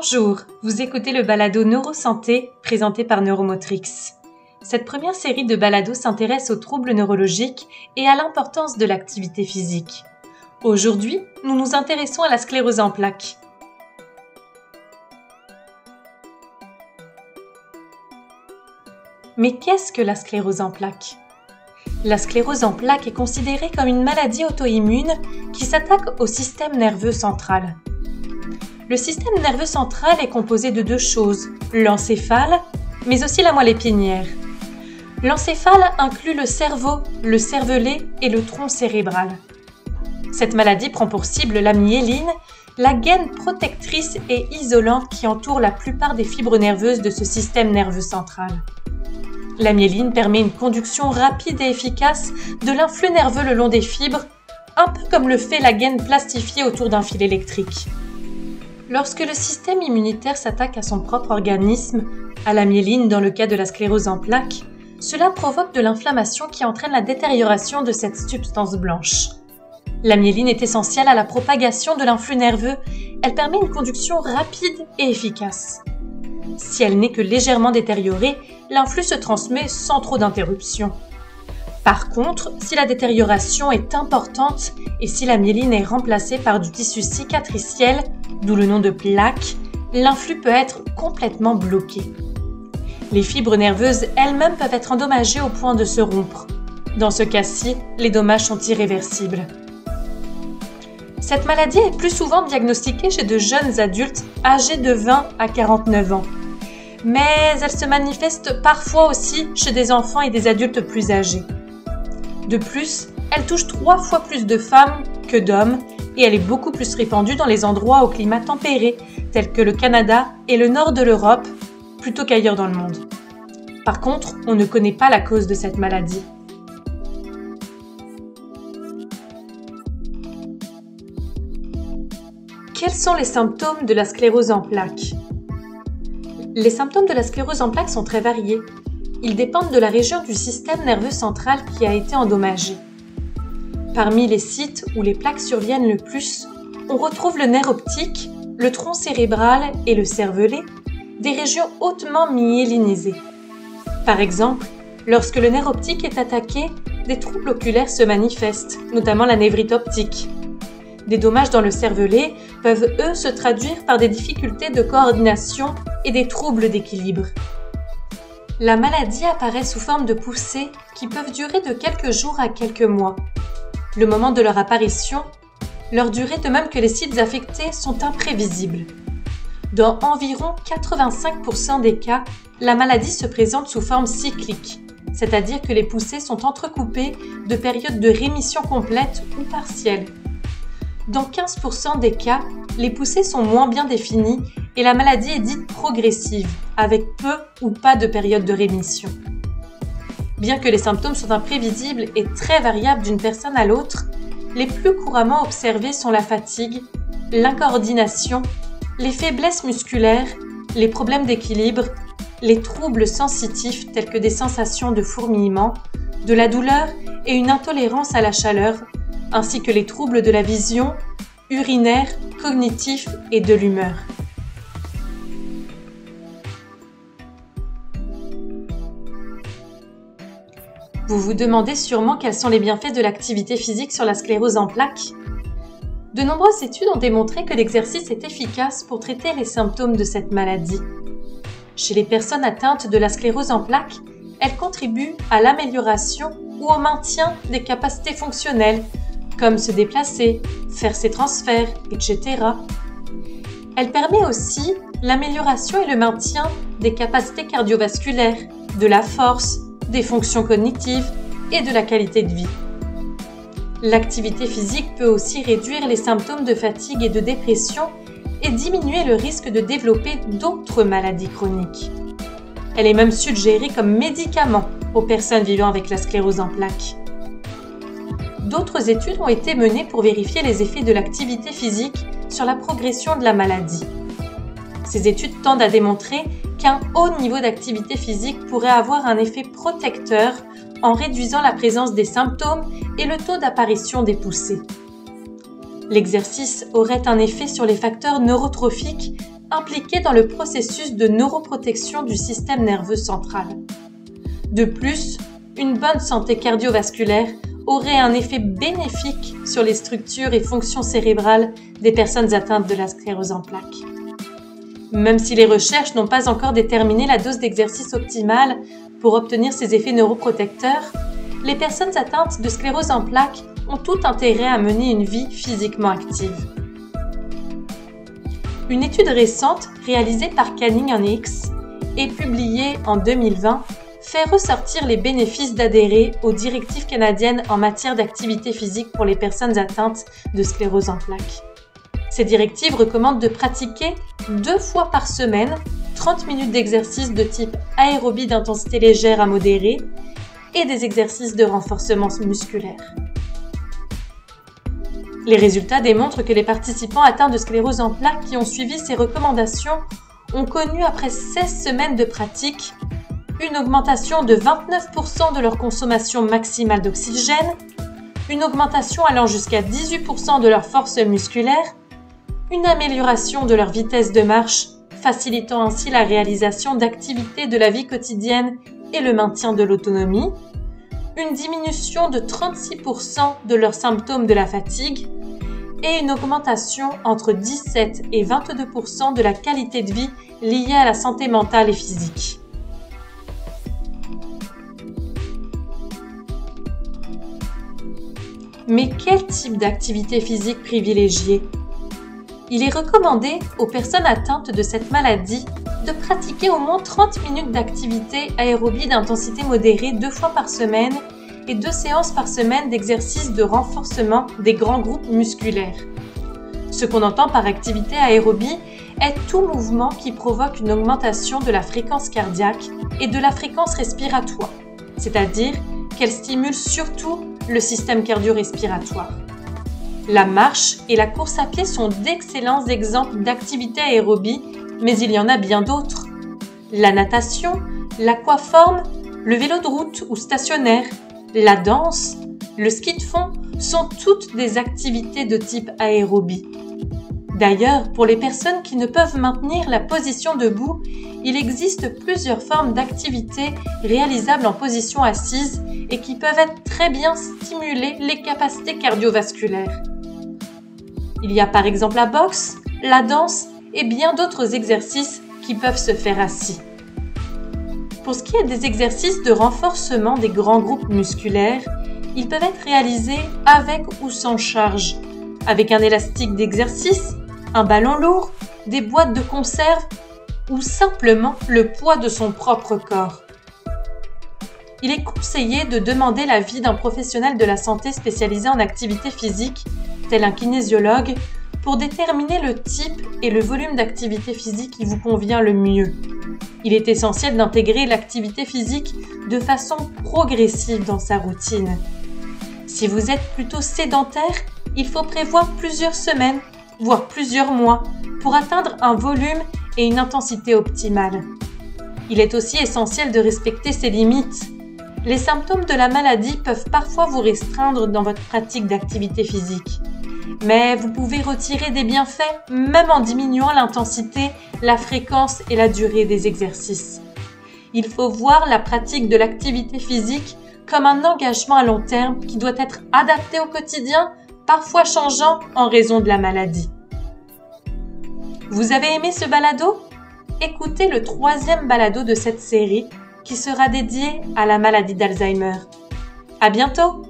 Bonjour, vous écoutez le balado Neurosanté présenté par Neuromotrix. Cette première série de balados s'intéresse aux troubles neurologiques et à l'importance de l'activité physique. Aujourd'hui, nous nous intéressons à la sclérose en plaques. Mais qu'est-ce que la sclérose en plaques ? La sclérose en plaques est considérée comme une maladie auto-immune qui s'attaque au système nerveux central. Le système nerveux central est composé de deux choses, l'encéphale, mais aussi la moelle épinière. L'encéphale inclut le cerveau, le cervelet et le tronc cérébral. Cette maladie prend pour cible la myéline, la gaine protectrice et isolante qui entoure la plupart des fibres nerveuses de ce système nerveux central. La myéline permet une conduction rapide et efficace de l'influx nerveux le long des fibres, un peu comme le fait la gaine plastifiée autour d'un fil électrique. Lorsque le système immunitaire s'attaque à son propre organisme, à la myéline dans le cas de la sclérose en plaques, cela provoque de l'inflammation qui entraîne la détérioration de cette substance blanche. La myéline est essentielle à la propagation de l'influx nerveux, elle permet une conduction rapide et efficace. Si elle n'est que légèrement détériorée, l'influx se transmet sans trop d'interruption. Par contre, si la détérioration est importante et si la myéline est remplacée par du tissu cicatriciel, d'où le nom de plaque, l'influx peut être complètement bloqué. Les fibres nerveuses elles-mêmes peuvent être endommagées au point de se rompre. Dans ce cas-ci, les dommages sont irréversibles. Cette maladie est plus souvent diagnostiquée chez de jeunes adultes âgés de 20 à 49 ans. Mais elle se manifeste parfois aussi chez des enfants et des adultes plus âgés. De plus, elle touche 3 fois plus de femmes que d'hommes et elle est beaucoup plus répandue dans les endroits au climat tempéré, tels que le Canada et le nord de l'Europe, plutôt qu'ailleurs dans le monde. Par contre, on ne connaît pas la cause de cette maladie. Quels sont les symptômes de la sclérose en plaques ? Les symptômes de la sclérose en plaques sont très variés. Ils dépendent de la région du système nerveux central qui a été endommagée. Parmi les sites où les plaques surviennent le plus, on retrouve le nerf optique, le tronc cérébral et le cervelet, des régions hautement myélinisées. Par exemple, lorsque le nerf optique est attaqué, des troubles oculaires se manifestent, notamment la névrite optique. Des dommages dans le cervelet peuvent, eux, se traduire par des difficultés de coordination et des troubles d'équilibre. La maladie apparaît sous forme de poussées qui peuvent durer de quelques jours à quelques mois. Le moment de leur apparition, leur durée de même que les sites affectés sont imprévisibles. Dans environ 85% des cas, la maladie se présente sous forme cyclique, c'est-à-dire que les poussées sont entrecoupées de périodes de rémission complète ou partielle. Dans 15% des cas, les poussées sont moins bien définies et la maladie est dite progressive, avec peu ou pas de période de rémission. Bien que les symptômes soient imprévisibles et très variables d'une personne à l'autre, les plus couramment observés sont la fatigue, l'incoordination, les faiblesses musculaires, les problèmes d'équilibre, les troubles sensitifs tels que des sensations de fourmillement, de la douleur et une intolérance à la chaleur, ainsi que les troubles de la vision, urinaire, cognitifs et de l'humeur. Vous vous demandez sûrement quels sont les bienfaits de l'activité physique sur la sclérose en plaques. De nombreuses études ont démontré que l'exercice est efficace pour traiter les symptômes de cette maladie. Chez les personnes atteintes de la sclérose en plaques, elle contribue à l'amélioration ou au maintien des capacités fonctionnelles, comme se déplacer, faire ses transferts, etc. Elle permet aussi l'amélioration et le maintien des capacités cardiovasculaires, de la force, des fonctions cognitives et de la qualité de vie. L'activité physique peut aussi réduire les symptômes de fatigue et de dépression et diminuer le risque de développer d'autres maladies chroniques. Elle est même suggérée comme médicament aux personnes vivant avec la sclérose en plaques. D'autres études ont été menées pour vérifier les effets de l'activité physique sur la progression de la maladie. Ces études tendent à démontrer qu'un haut niveau d'activité physique pourrait avoir un effet protecteur en réduisant la présence des symptômes et le taux d'apparition des poussées. L'exercice aurait un effet sur les facteurs neurotrophiques impliqués dans le processus de neuroprotection du système nerveux central. De plus, une bonne santé cardiovasculaire aurait un effet bénéfique sur les structures et fonctions cérébrales des personnes atteintes de la sclérose en plaques. Même si les recherches n'ont pas encore déterminé la dose d'exercice optimale pour obtenir ces effets neuroprotecteurs, les personnes atteintes de sclérose en plaques ont tout intérêt à mener une vie physiquement active. Une étude récente réalisée par Canning & Hicks et publiée en 2020 fait ressortir les bénéfices d'adhérer aux directives canadiennes en matière d'activité physique pour les personnes atteintes de sclérose en plaques. Ces directives recommandent de pratiquer 2 fois par semaine 30 minutes d'exercice de type aérobie d'intensité légère à modérée et des exercices de renforcement musculaire. Les résultats démontrent que les participants atteints de sclérose en plaques qui ont suivi ces recommandations ont connu, après 16 semaines de pratique, une augmentation de 29% de leur consommation maximale d'oxygène, une augmentation allant jusqu'à 18% de leur force musculaire, une amélioration de leur vitesse de marche, facilitant ainsi la réalisation d'activités de la vie quotidienne et le maintien de l'autonomie, une diminution de 36% de leurs symptômes de la fatigue et une augmentation entre 17 et 22% de la qualité de vie liée à la santé mentale et physique. Mais quel type d'activité physique privilégier ? Il est recommandé aux personnes atteintes de cette maladie de pratiquer au moins 30 minutes d'activité aérobie d'intensité modérée 2 fois par semaine et 2 séances par semaine d'exercices de renforcement des grands groupes musculaires. Ce qu'on entend par activité aérobie est tout mouvement qui provoque une augmentation de la fréquence cardiaque et de la fréquence respiratoire, c'est-à-dire qu'elle stimule surtout le système cardio-respiratoire. La marche et la course à pied sont d'excellents exemples d'activité aérobie, mais il y en a bien d'autres. La natation, l'aquaforme, le vélo de route ou stationnaire, la danse, le ski de fond sont toutes des activités de type aérobie. D'ailleurs, pour les personnes qui ne peuvent maintenir la position debout, il existe plusieurs formes d'activités réalisables en position assise et qui peuvent être très bien stimuler les capacités cardiovasculaires. Il y a par exemple la boxe, la danse et bien d'autres exercices qui peuvent se faire assis. Pour ce qui est des exercices de renforcement des grands groupes musculaires, ils peuvent être réalisés avec ou sans charge, avec un élastique d'exercice, un ballon lourd, des boîtes de conserve ou simplement le poids de son propre corps. Il est conseillé de demander l'avis d'un professionnel de la santé spécialisé en activité physique, tel un kinésiologue, pour déterminer le type et le volume d'activité physique qui vous convient le mieux. Il est essentiel d'intégrer l'activité physique de façon progressive dans sa routine. Si vous êtes plutôt sédentaire, il faut prévoir plusieurs semaines, voire plusieurs mois, pour atteindre un volume et une intensité optimale. Il est aussi essentiel de respecter ses limites. Les symptômes de la maladie peuvent parfois vous restreindre dans votre pratique d'activité physique. Mais vous pouvez retirer des bienfaits même en diminuant l'intensité, la fréquence et la durée des exercices. Il faut voir la pratique de l'activité physique comme un engagement à long terme qui doit être adapté au quotidien, parfois changeant en raison de la maladie. Vous avez aimé ce balado ? Écoutez le 3e balado de cette série qui sera dédié à la maladie d'Alzheimer. À bientôt!